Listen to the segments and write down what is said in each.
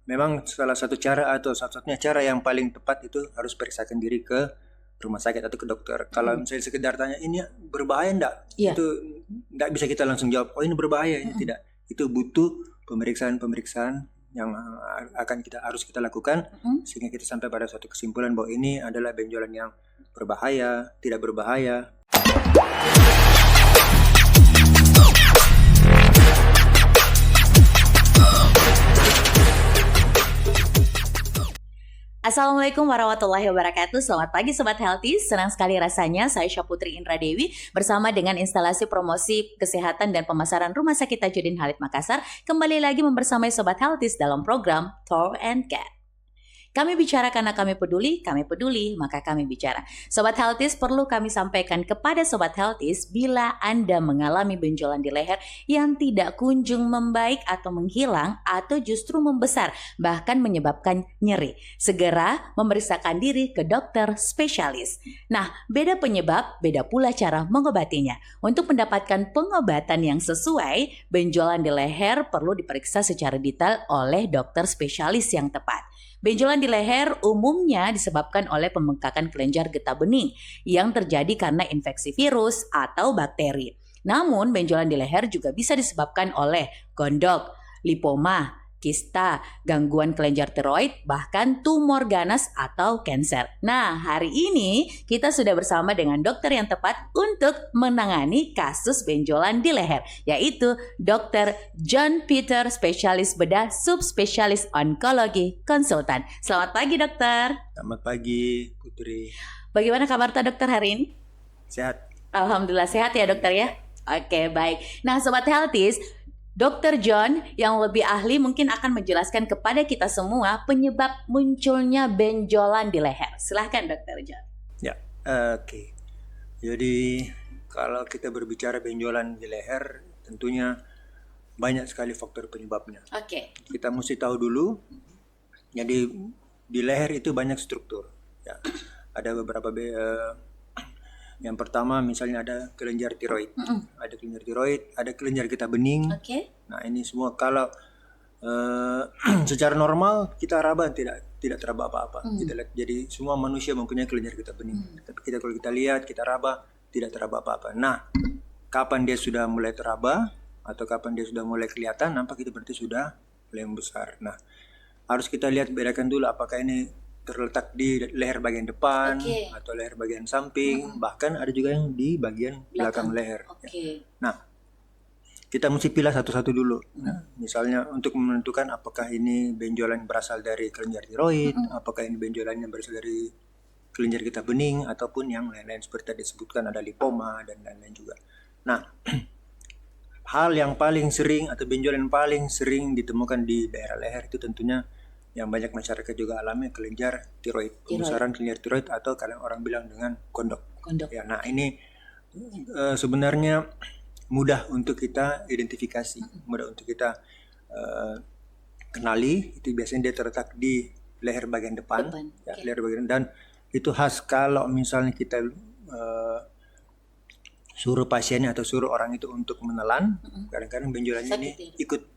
memang salah satu cara atau satu-satunya cara yang paling tepat itu harus periksakan diri ke rumah sakit atau ke dokter. Kalau misalnya sekedar tanya ini berbahaya enggak, Iya. itu enggak bisa kita langsung jawab, oh ini berbahaya, ini tidak. Itu butuh pemeriksaan-pemeriksaan yang harus kita lakukan sehingga kita sampai pada suatu kesimpulan bahwa ini adalah benjolan yang berbahaya, tidak berbahaya. Assalamualaikum warahmatullahi wabarakatuh. Selamat pagi Sobat Healthy. Senang sekali rasanya saya Syaputri Indra Dewi bersama dengan instalasi promosi kesehatan dan pemasaran Rumah Sakit Tajudin Halid Makassar kembali lagi membersamai Sobat Healthy dalam program Thor and Cat. Kami bicara karena kami peduli, maka kami bicara. Sobat Healthies, perlu kami sampaikan kepada Sobat Healthies bila Anda mengalami benjolan di leher yang tidak kunjung membaik atau menghilang atau justru membesar, bahkan menyebabkan nyeri. Segera memeriksakan diri ke dokter spesialis. Nah, beda penyebab, beda pula cara mengobatinya. Untuk mendapatkan pengobatan yang sesuai, benjolan di leher perlu diperiksa secara detail oleh dokter spesialis yang tepat. Benjolan di leher umumnya disebabkan oleh pembengkakan kelenjar getah bening yang terjadi karena infeksi virus atau bakteri. Namun, benjolan di leher juga bisa disebabkan oleh gondok, lipoma, kista, gangguan kelenjar tiroid, bahkan tumor ganas atau kanker. Nah, hari ini kita sudah bersama dengan dokter yang tepat untuk menangani kasus benjolan di leher, yaitu Dr. John Peter, spesialis bedah subspesialis onkologi konsultan. Selamat pagi, dokter. Selamat pagi, Putri. Bagaimana kabar dokter hari ini? Sehat. Alhamdulillah sehat ya dokter ya. Oke, baik. Nah, Sobat Healthies, Dr. John yang lebih ahli mungkin akan menjelaskan kepada kita semua penyebab munculnya benjolan di leher. Silahkan Dr. John. Ya, oke. Jadi kalau kita berbicara benjolan di leher, tentunya banyak sekali faktor penyebabnya. Oke. Kita mesti tahu dulu, jadi di leher itu banyak struktur. Ya, ada beberapa yang pertama misalnya ada kelenjar tiroid, ada kelenjar getah bening. Oke. Nah ini semua kalau secara normal kita raba tidak teraba apa-apa. Kita lihat, jadi semua manusia mempunyai kelenjar getah bening. Tapi kalau kita lihat, kita raba tidak teraba apa-apa. Nah, kapan dia sudah mulai teraba atau kapan dia sudah mulai kelihatan, nampak itu berarti sudah mulai membesar. Nah, harus kita lihat, bedakan dulu apakah ini terletak di leher bagian depan atau leher bagian samping, bahkan ada juga yang di bagian belakang leher. Oke. Nah, kita mesti pilih satu-satu dulu. Nah, misalnya untuk menentukan apakah ini benjolan berasal dari kelenjar tiroid, apakah ini benjolan yang berasal dari kelenjar getah bening, ataupun yang lain-lain seperti tadi disebutkan ada lipoma dan lain-lain juga. Nah, hal yang paling sering atau benjolan yang paling sering ditemukan di daerah leher itu tentunya yang banyak masyarakat juga alami, kelenjar tiroid, pembesaran kelenjar tiroid atau kalian orang bilang dengan gondok. Ya, nah ini sebenarnya mudah untuk kita identifikasi, mudah untuk kita kenali. Itu biasanya dia terletak di leher bagian depan. Ya, leher bagian, dan itu khas kalau misalnya kita suruh pasiennya atau suruh orang itu untuk menelan, kadang-kadang benjolannya ini ikut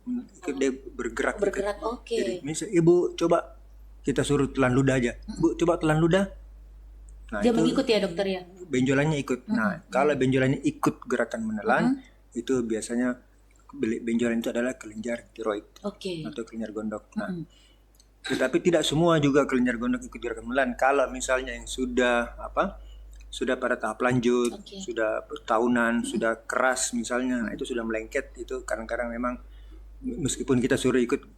dia bergerak. Oke. Jadi misal ibu coba kita suruh telan ludah aja, bu coba telan ludah. Nah, dia itu mengikut ya dokter ya. Benjolannya ikut. Nah, kalau benjolannya ikut gerakan menelan, itu biasanya benjolan itu adalah kelenjar tiroid atau kelenjar gondok. Nah, tetapi tidak semua juga kelenjar gondok ikut gerakan menelan. Kalau misalnya yang sudah sudah pada tahap lanjut, sudah tahunan, sudah keras misalnya, nah itu sudah melengket, itu kadang-kadang memang meskipun kita suruh ikut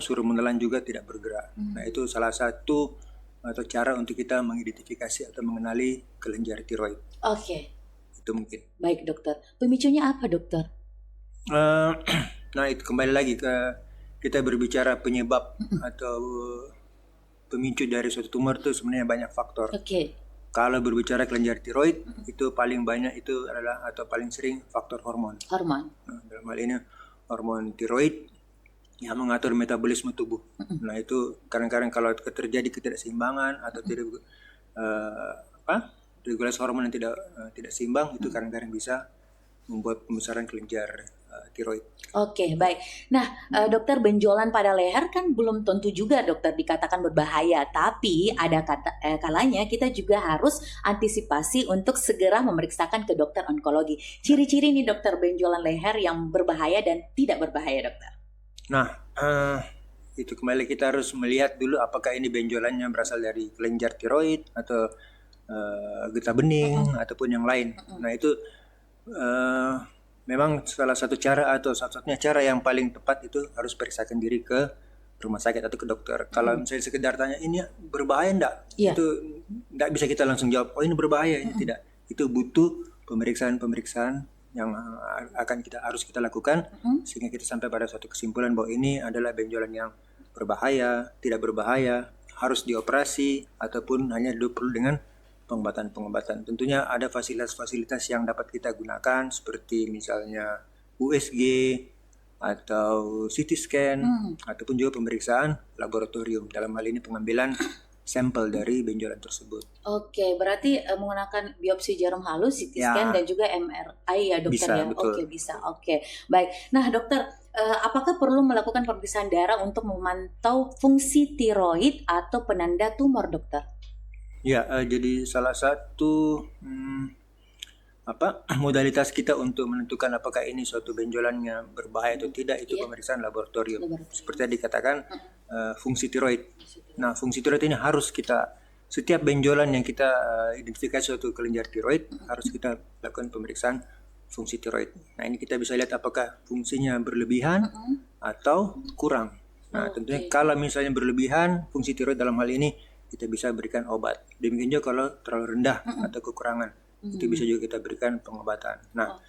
suruh menelan juga tidak bergerak. Nah itu salah satu atau cara untuk kita mengidentifikasi atau mengenali kelenjar tiroid. Oke. Itu mungkin. Baik dokter. Pemicunya apa dokter? Nah itu kembali lagi ke kita berbicara penyebab atau pemicu dari suatu tumor itu sebenarnya banyak faktor. Oke. Kalau berbicara kelenjar tiroid, itu paling banyak itu adalah atau paling sering faktor hormon. Nah, dalam hal ini hormon tiroid yang mengatur metabolisme tubuh. Nah itu kadang-kadang kalau terjadi ketidakseimbangan atau regulasi hormon yang tidak seimbang, itu kadang-kadang bisa membuat pembesaran kelenjar tiroid. Oke, baik. Nah, dokter, benjolan pada leher kan belum tentu juga dokter dikatakan berbahaya, tapi ada kalanya kita juga harus antisipasi untuk segera memeriksakan ke dokter onkologi. Ciri-ciri nih dokter benjolan leher yang berbahaya dan tidak berbahaya, dokter. Nah, itu kembali kita harus melihat dulu apakah ini benjolannya berasal dari kelenjar tiroid atau getah bening ataupun yang lain. Nah, itu memang salah satu cara atau satu-satunya cara yang paling tepat itu harus periksakan diri ke rumah sakit atau ke dokter. Kalau misalnya sekedar tanya ini berbahaya enggak? Iya. Itu enggak bisa kita langsung jawab, oh ini berbahaya, ini tidak. Itu butuh pemeriksaan-pemeriksaan yang harus kita lakukan sehingga kita sampai pada suatu kesimpulan bahwa ini adalah benjolan yang berbahaya, tidak berbahaya, harus dioperasi ataupun hanya perlu dengan pengobatan-pengobatan. Tentunya ada fasilitas-fasilitas yang dapat kita gunakan seperti misalnya USG atau CT scan ataupun juga pemeriksaan laboratorium. Dalam hal ini pengambilan sampel dari benjolan tersebut. Oke, berarti menggunakan biopsi jarum halus, CT scan dan juga MRI ya dokter bisa, ya. Betul. Oke, bisa. Oke, baik. Nah dokter, apakah perlu melakukan pemeriksaan darah untuk memantau fungsi tiroid atau penanda tumor, dokter? Ya, jadi salah satu modalitas kita untuk menentukan apakah ini suatu benjolannya berbahaya atau tidak itu pemeriksaan laboratorium. Seperti yang dikatakan fungsi tiroid. Nah, fungsi tiroid ini harus kita setiap benjolan yang kita identifikasi suatu kelenjar tiroid harus kita lakukan pemeriksaan fungsi tiroid. Nah, ini kita bisa lihat apakah fungsinya berlebihan atau kurang. Nah, tentunya kalau misalnya berlebihan fungsi tiroid dalam hal ini kita bisa berikan obat. Demikian juga kalau terlalu rendah atau kekurangan, itu bisa juga kita berikan pengobatan. Nah,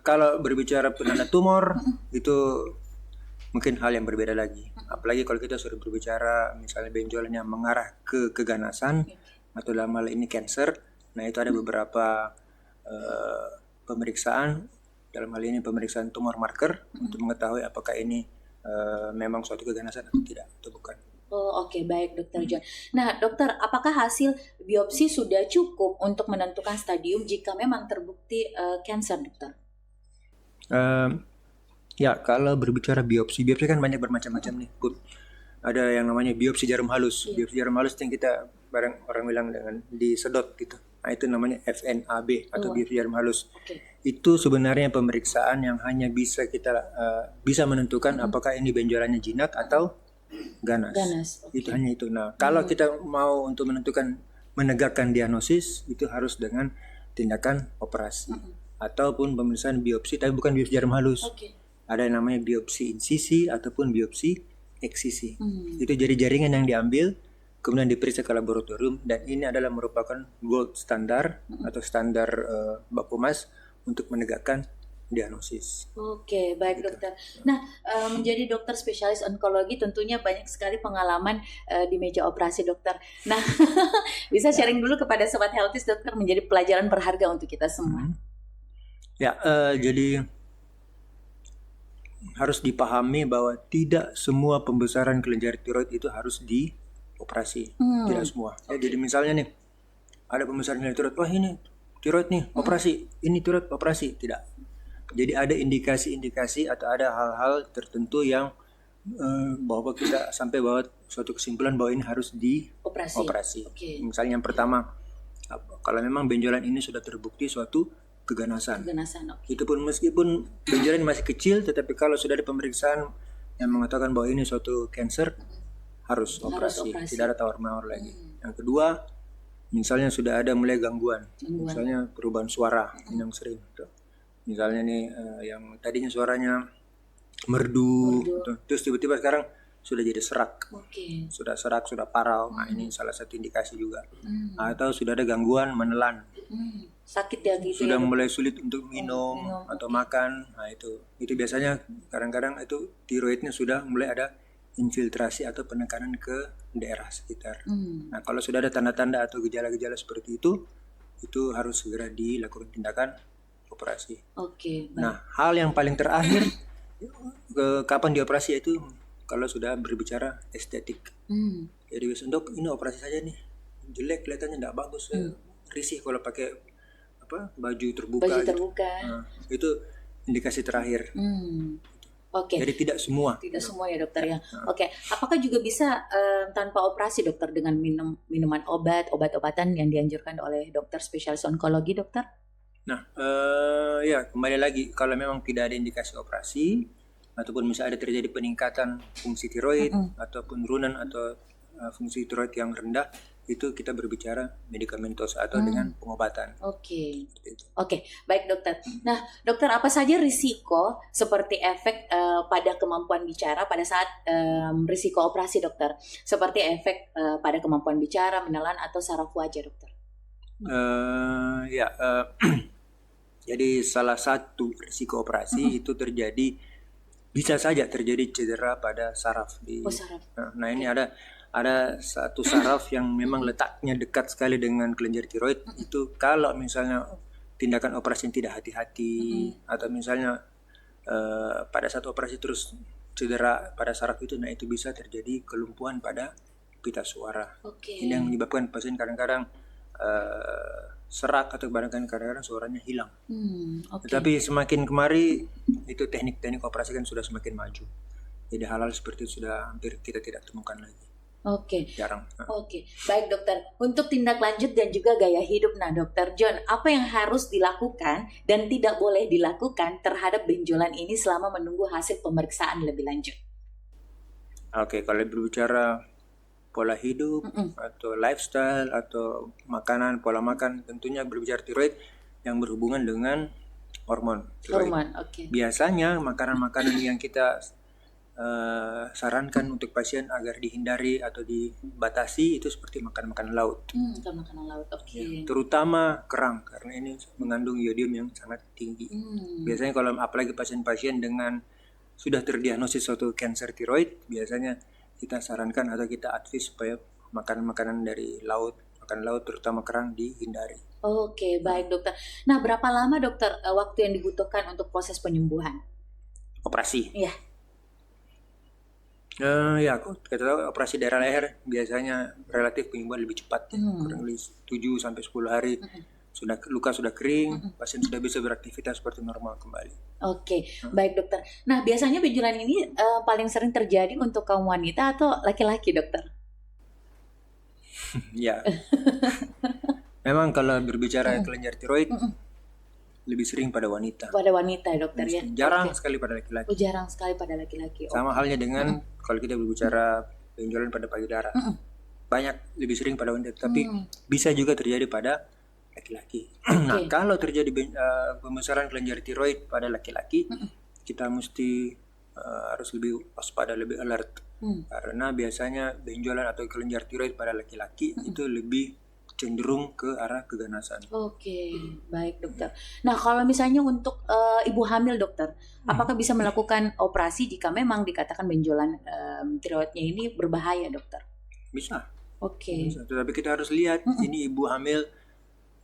kalau berbicara penanda tumor itu mungkin hal yang berbeda lagi. Apalagi kalau kita sudah berbicara misalnya benjolan yang mengarah ke keganasan atau dalam hal ini cancer. Nah, itu ada beberapa pemeriksaan, dalam hal ini pemeriksaan tumor marker untuk mengetahui apakah ini memang suatu keganasan atau tidak atau bukan. Oh, oke, baik dokter John. Nah dokter, apakah hasil biopsi sudah cukup untuk menentukan stadium jika memang terbukti cancer, dokter? Ya, kalau berbicara biopsi kan banyak bermacam-macam nih, Put. Ada yang namanya biopsi jarum halus. Biopsi jarum halus yang kita orang bilang dengan disedot gitu. Nah, itu namanya FNAB atau biopsi jarum halus. Itu sebenarnya pemeriksaan yang hanya bisa kita bisa menentukan apakah ini benjolannya jinak atau ganas. Itu hanya itu. Nah, kalau kita mau untuk menegakkan diagnosis itu harus dengan tindakan operasi ataupun pemeriksaan biopsi, tapi bukan biopsi jarum halus. Ada yang namanya biopsi insisi ataupun biopsi eksisi. Itu jadi jaringan yang diambil kemudian diperiksa ke laboratorium dan ini adalah merupakan gold standar atau standar baku emas untuk menegakkan diagnosis. Oke, baik dokter. Nah, menjadi dokter spesialis onkologi tentunya banyak sekali pengalaman di meja operasi, dokter. Nah, bisa sharing dulu kepada Sobat Healthies, dokter, menjadi pelajaran berharga untuk kita semua. Ya, jadi harus dipahami bahwa tidak semua pembesaran kelenjar tiroid itu harus dioperasi. Tidak semua. Ya, jadi misalnya nih, ada pembesaran kelenjar tiroid, wah ini tiroid nih, operasi. Ini tiroid, operasi. Tidak. Jadi ada indikasi-indikasi atau ada hal-hal tertentu yang bahwa kita sampai bahwa suatu kesimpulan bahwa ini harus dioperasi. Misalnya yang pertama, kalau memang benjolan ini sudah terbukti suatu keganasan. Itu pun meskipun benjolan masih kecil, tetapi kalau sudah ada pemeriksaan yang mengatakan bahwa ini suatu cancer, harus operasi. Tidak ada tawar-menawar lagi. Yang kedua, misalnya sudah ada mulai gangguan. Misalnya perubahan suara yang sering. Misalnya nih yang tadinya suaranya merdu. Terus tiba-tiba sekarang sudah jadi serak. Sudah serak, sudah parau. Nah, ini salah satu indikasi juga. Atau sudah ada gangguan menelan. Sakit ya gitu. Sudah mulai sulit untuk minum atau makan. Nah, itu biasanya kadang-kadang itu tiroidnya sudah mulai ada infiltrasi atau penekanan ke daerah sekitar. Nah, kalau sudah ada tanda-tanda atau gejala-gejala seperti itu harus segera dilakukan tindakan operasi. Nah, hal yang paling terakhir kapan dioperasi itu kalau sudah berbicara estetik. Jadi untuk ini operasi saja nih, jelek kelihatannya tidak bagus, risih kalau pakai baju terbuka. Baju gitu. terbuka. Itu indikasi terakhir. Oke. Jadi tidak semua. Tidak semua ya dokter ya. Oke. Apakah juga bisa tanpa operasi dokter dengan minuman obat-obatan yang dianjurkan oleh dokter spesialis onkologi dokter? Nah, ya kembali lagi kalau memang tidak ada indikasi operasi ataupun misalnya ada terjadi peningkatan fungsi tiroid ataupun penurunan atau fungsi tiroid yang rendah, itu kita berbicara medikamentos atau dengan pengobatan. Oke. Oke, baik dokter. Nah, dokter apa saja risiko seperti efek pada kemampuan bicara pada saat risiko operasi dokter? Seperti efek pada kemampuan bicara, menelan atau saraf wajah dokter? Jadi salah satu risiko operasi itu bisa saja terjadi cedera pada saraf di. Saraf. Nah, ini ada satu saraf yang memang letaknya dekat sekali dengan kelenjar tiroid. Itu kalau misalnya tindakan operasi yang tidak hati-hati atau misalnya pada saat operasi terus cedera pada saraf itu, nah itu bisa terjadi kelumpuhan pada pita suara. Ini yang menyebabkan pasien kadang-kadang serak atau kadang-kadang suaranya hilang. Tetapi semakin kemari itu teknik-teknik operasi kan sudah semakin maju. Jadi hal-hal seperti itu sudah hampir kita tidak temukan lagi. Jarang. Oke, baik dokter. Untuk tindak lanjut dan juga gaya hidup, nah dokter John, apa yang harus dilakukan dan tidak boleh dilakukan terhadap benjolan ini selama menunggu hasil pemeriksaan lebih lanjut? Oke, kalau berbicara pola hidup atau lifestyle atau makanan, pola makan, tentunya berbicara tiroid yang berhubungan dengan hormon tiroid. Biasanya makanan-makanan yang kita sarankan untuk pasien agar dihindari atau dibatasi itu seperti makanan laut. Makanan laut, terutama kerang karena ini mengandung iodium yang sangat tinggi. Biasanya kalau apalagi pasien-pasien dengan sudah terdiagnosis suatu kanker tiroid, biasanya kita sarankan atau kita advis supaya makanan-makanan dari laut, makan laut terutama kerang dihindari. Oke, baik dokter. Nah, berapa lama dokter waktu yang dibutuhkan untuk proses penyembuhan? Operasi? Iya. Kita tahu operasi daerah leher biasanya relatif penyembuhan lebih cepat, kurang lebih 7 sampai 10 hari. Luka sudah kering, pasien sudah bisa beraktivitas seperti normal kembali. Oke, baik dokter. Nah, biasanya benjolan ini paling sering terjadi untuk kaum wanita atau laki-laki, dokter? Ya. Memang kalau berbicara kelenjar tiroid lebih sering pada wanita. Pada wanita ya dokter ya. Jarang sekali pada laki-laki. Jarang sekali pada laki-laki. Sama halnya dengan kalau kita berbicara benjolan pada payudara. Banyak lebih sering pada wanita, tapi bisa juga terjadi pada laki-laki. Nah, kalau terjadi pembesaran kelenjar tiroid pada laki-laki, kita mesti harus lebih waspada, lebih alert. Karena biasanya benjolan atau kelenjar tiroid pada laki-laki itu lebih cenderung ke arah keganasan. Oke, baik dokter. Nah, kalau misalnya untuk ibu hamil dokter, apakah bisa melakukan operasi jika memang dikatakan benjolan tiroidnya ini berbahaya dokter? Bisa. Oke. Bisa. Tetapi kita harus lihat ini ibu hamil.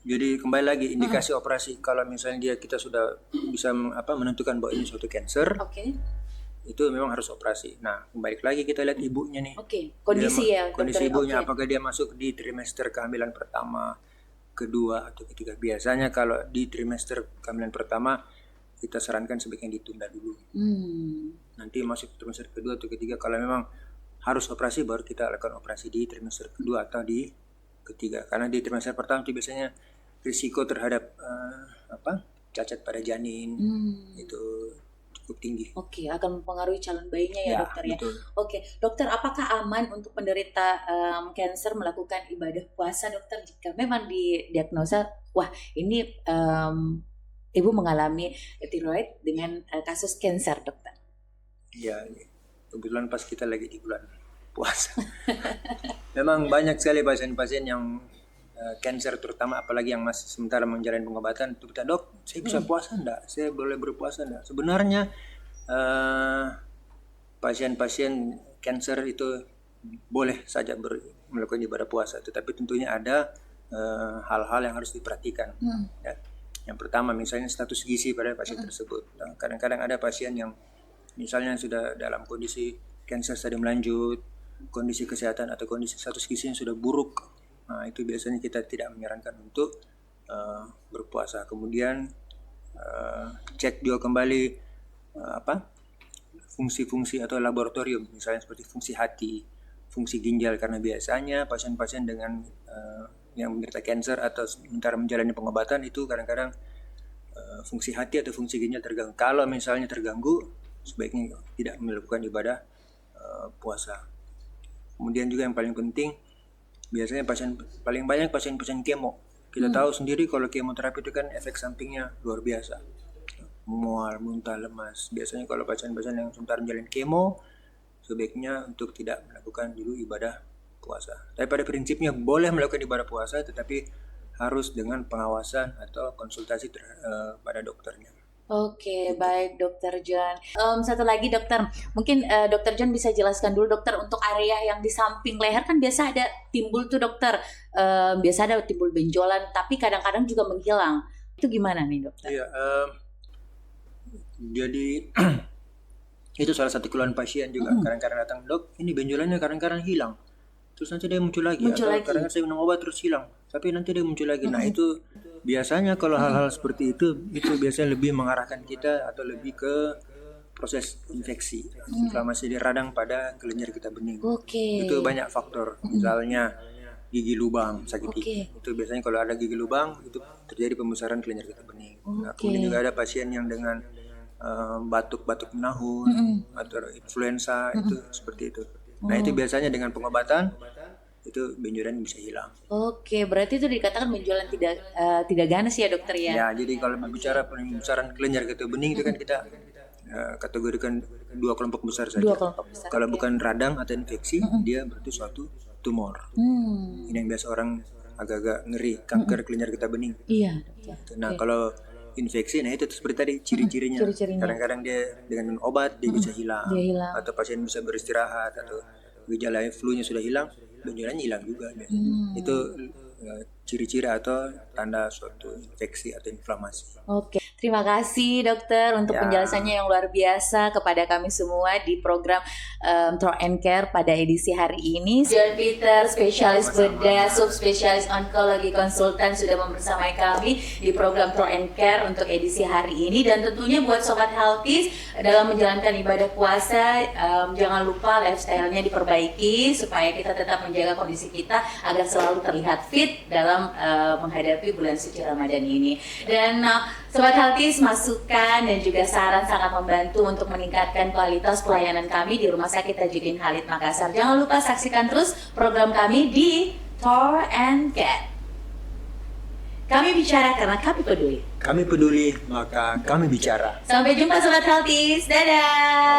Jadi kembali lagi indikasi operasi. Kalau misalnya kita sudah bisa menentukan bahwa ini suatu kanker. Itu memang harus operasi. Nah, kembali lagi kita lihat ibunya nih. Kondisi kondisi ibunya, apakah dia masuk di trimester kehamilan pertama, kedua, atau ketiga. Biasanya kalau di trimester kehamilan pertama, kita sarankan sebaiknya ditunda dulu. Nanti masuk trimester kedua atau ketiga, kalau memang harus operasi, baru kita lakukan operasi di trimester kedua atau di ketiga. Karena di trimester pertama itu biasanya risiko terhadap cacat pada janin itu cukup tinggi. Akan mempengaruhi calon bayinya ya dokter ya. Betul. Dokter, apakah aman untuk penderita kanker melakukan ibadah puasa dokter jika memang didiagnosa wah ini ibu mengalami tiroid dengan kasus kanker dokter? Ya, kebetulan pas kita lagi di bulan puasa. Memang banyak sekali pasien-pasien yang kanker terutama, apalagi yang masih sementara menjalani pengobatan, itu kita, dok, saya bisa puasa enggak? Saya boleh berpuasa enggak? Sebenarnya pasien-pasien kanker itu boleh saja melakukan ibadah puasa, tetapi tentunya ada hal-hal yang harus diperhatikan. Ya. Yang pertama misalnya status gizi pada pasien tersebut. Nah, kadang-kadang ada pasien yang misalnya sudah dalam kondisi kanker stadium lanjut, kondisi kesehatan atau kondisi status gizinya sudah buruk. Nah, itu biasanya kita tidak menyarankan untuk berpuasa. Kemudian cek juga kembali fungsi-fungsi atau laboratorium, misalnya seperti fungsi hati, fungsi ginjal, karena biasanya pasien-pasien dengan yang menderita kanker atau sementara menjalani pengobatan itu kadang-kadang fungsi hati atau fungsi ginjal terganggu. Kalau misalnya terganggu, sebaiknya tidak melakukan ibadah puasa. Kemudian juga yang paling penting, biasanya paling banyak pasien-pasien kemo. Kita tahu sendiri kalau kemoterapi itu kan efek sampingnya luar biasa. Mual, muntah, lemas. Biasanya kalau pasien-pasien yang sebentar menjalani kemo, sebaiknya untuk tidak melakukan dulu ibadah puasa. Tapi pada prinsipnya boleh melakukan ibadah puasa, tetapi harus dengan pengawasan atau konsultasi pada dokternya. Oke, baik Dokter John. Satu lagi dokter, mungkin Dokter John bisa jelaskan dulu dokter, untuk area yang di samping leher kan biasa ada timbul tuh dokter, biasa ada timbul benjolan, tapi kadang-kadang juga menghilang. Itu gimana nih dokter? Iya, jadi itu salah satu keluhan pasien juga. Kadang-kadang datang, dok, ini benjolannya kadang-kadang hilang. Terus nanti dia muncul lagi. Muncul atau lagi. kadang-kadang saya minum obat terus hilang, tapi nanti dia muncul lagi. Nah itu biasanya kalau hal-hal seperti itu biasanya lebih mengarahkan kita atau lebih ke proses infeksi, inflamasi di radang pada kelenjar getah bening. Oke. Itu banyak faktor, misalnya gigi lubang, sakit gigi. Oke. Itu biasanya kalau ada gigi lubang itu terjadi pembesaran kelenjar getah bening. Nah, Oke. kemudian juga ada pasien yang dengan batuk-batuk menahun atau influenza, itu seperti itu. Nah itu biasanya dengan pengobatan itu benjolan bisa hilang. Oke, berarti itu dikatakan benjolan tidak ganas ya dokter ya? Ya, jadi kalau berbicara pembesaran kelenjar getah bening itu kan kita kategorikan dua kelompok besar saja. Dua kelompok besar. Kalau bukan radang atau infeksi, dia berarti suatu tumor. Ini yang biasa orang agak-agak ngeri, kanker kelenjar getah bening. Iya dokter. Nah, kalau infeksi, nah itu seperti tadi ciri-cirinya. Ciri-cirinya. Kadang-kadang dia dengan obat dia bisa hilang. Dia hilang. Atau pasien bisa beristirahat, atau gejala flu-nya sudah hilang, benjolannya hilang juga. Itu ciri-ciri atau tanda suatu infeksi atau inflamasi. Oke, terima kasih dokter untuk penjelasannya yang luar biasa kepada kami semua di program Throat and Care pada edisi hari ini. John Peter, spesialis bedah, subspesialis onkologi konsultan sudah membersamai kami di program Throat and Care untuk edisi hari ini. Dan tentunya buat Sobat Healthies, dalam menjalankan ibadah puasa, jangan lupa lifestyle-nya diperbaiki supaya kita tetap menjaga kondisi kita agar selalu terlihat fit dalam menghadapi bulan suci Ramadan ini. Dan Sobat Healthies, masukan dan juga saran sangat membantu untuk meningkatkan kualitas pelayanan kami di Rumah Sakit Tajudin Khalid Makassar. Jangan lupa saksikan terus program kami di Throat and Care. Kami bicara karena kami peduli. Kami peduli, maka kami bicara. Sampai jumpa Sobat Healthies. Dadah.